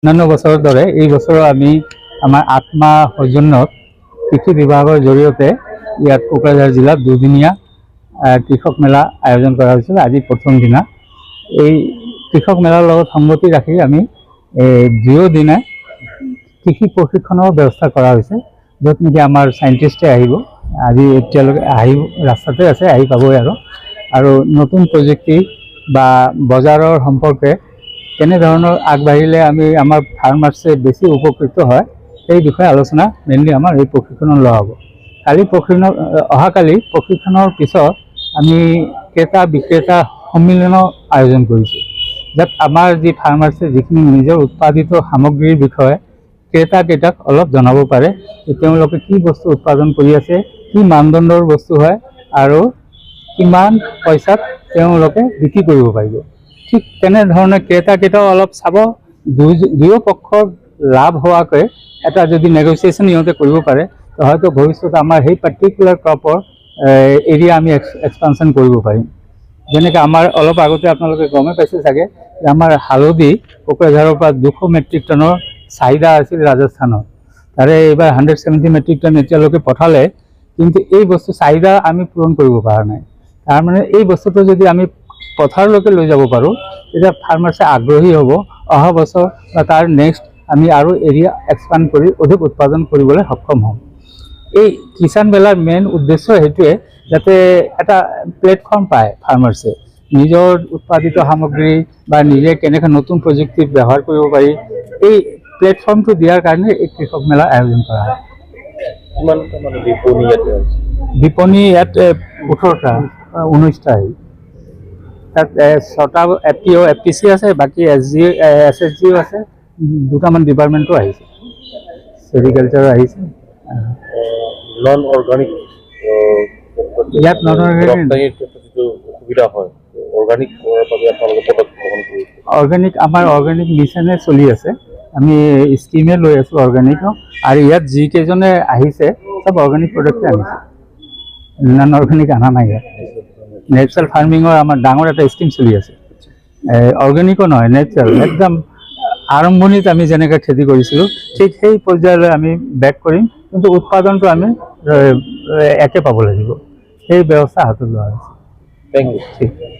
অন্যান্য বছৰৰ দৰে এই বছৰো আমি আমাৰ আত্মা সৌজন্যত কৃষি বিভাগৰ জৰিয়তে ইয়াত কোকৰাঝাৰ জিলাত দুদিনীয়া কৃষক মেলা আয়োজন কৰা হৈছিল। আজি প্ৰথম দিনা এই কৃষক মেলাৰ লগত সংগতি ৰাখি আমি দুয়ো দিনা কৃষি প্ৰশিক্ষণৰ ব্যৱস্থা কৰা হৈছে, য'ত নেকি আমাৰ চাইণ্টিষ্টে আহিব। আজি এতিয়ালৈকে আহি ৰাস্তাতে আছে, আহি পাবই আৰু নতুন প্ৰযুক্তি বা বজাৰৰ সম্পৰ্কে কেনেধৰণৰ আগবাঢ়িলে আমি আমাৰ ফাৰ্মাৰ্ছে বেছি উপকৃত হয় সেই বিষয়ে আলোচনা মেইনলি আমাৰ এই প্ৰশিক্ষণত লোৱা হ'ব। অহাকালি প্ৰশিক্ষণৰ পিছত আমি ক্ৰেতা বিক্ৰেতা সন্মিলনৰ আয়োজন কৰিছোঁ, যাত আমাৰ যি ফাৰ্মাৰ্ছে যিখিনি নিজৰ উৎপাদিত সামগ্ৰীৰ বিষয়ে ক্ৰেতাকেইটাক অলপ জনাব পাৰে যে তেওঁলোকে কি বস্তু উৎপাদন কৰি আছে, কি মানদণ্ডৰ বস্তু হয় আৰু কিমান পইচাত তেওঁলোকে বিক্ৰী কৰিব পাৰিব। ঠিক তেনেধৰণে ক্ৰেতাকেইটাও অলপ চাব, দুয়ো পক্ষৰ লাভ হোৱাকৈ এটা যদি নেগচিয়েশ্যন সিহঁতে কৰিব পাৰে হয়তো ভৱিষ্যতে আমাৰ সেই পাৰ্টিকুলাৰ ক্ৰপৰ এৰিয়া আমি এক্সপানশ্যন কৰিব পাৰিম। যেনেকৈ আমাৰ অলপ আগতে আপোনালোকে গমে পাইছে চাগে যে আমাৰ হালধি কোকৰাঝাৰৰ পৰা 200 মেট্ৰিক টনৰ চাহিদা আছিল ৰাজস্থানত, তাৰে এইবাৰ 170 মেট্ৰিক টন এতিয়ালৈকে পঠালে, কিন্তু এই বস্তু চাহিদা আমি পূৰণ কৰিব পৰা নাই। তাৰমানে এই বস্তুটো যদি আমি পথাৰলৈকে লৈ যাব পাৰোঁ তেতিয়া ফাৰ্মাৰ্ছে আগ্ৰহী হ'ব, অহা বছৰ বা তাৰ নেক্সট আমি আৰু এৰিয়া এক্সপাণ্ড কৰি অধিক উৎপাদন কৰিবলৈ সক্ষম হ'ম। এই কিষাণ মেলাৰ মেইন উদ্দেশ্য সেইটোৱে, যাতে এটা প্লেটফৰ্ম পায় ফাৰ্মাৰ্ছে নিজৰ উৎপাদিত সামগ্ৰী বা নিজে কেনেকৈ নতুন প্ৰযুক্তি ব্যৱহাৰ কৰিব পাৰি, এই প্লেটফৰ্মটো দিয়াৰ কাৰণে এই কৃষক মেলাৰ আয়োজন কৰা হয়। বিপণী ইয়াত 18টা 19টা তাত 6টা FPO FPC আছে, বাকী SSGও আছে, 2টামান ডিপাৰ্টমেণ্টো আহিছে, চেৰিকালচাৰো আহিছে। নন অৰ্গানিক ইয়াত নন সুবিধা হয়, অৰ্গানিক আমাৰ অৰ্গেনিক মিছনে চলি আছে, আমি স্কিমে লৈ আছোঁ অৰ্গেনিকৰ, আৰু ইয়াত যিকেইজনে আহিছে চব অৰ্গেনিক প্ৰডাক্টে আনিছে, নন অৰ্গেনিক অনা নাই। ইয়াত নেচাৰেল ফাৰ্মিঙৰ আমাৰ ডাঙৰ এটা স্কিম চলি আছে, অৰ্গেনিকো নহয়, নেচাৰেল একদম আৰম্ভণিত আমি যেনেকৈ খেতি কৰিছিলোঁ ঠিক সেই পৰ্যায়লৈ আমি বেক কৰিম, কিন্তু উৎপাদনটো আমি একে পাব লাগিব, সেই ব্যৱস্থা হাতত লোৱা হৈছে। Thank U.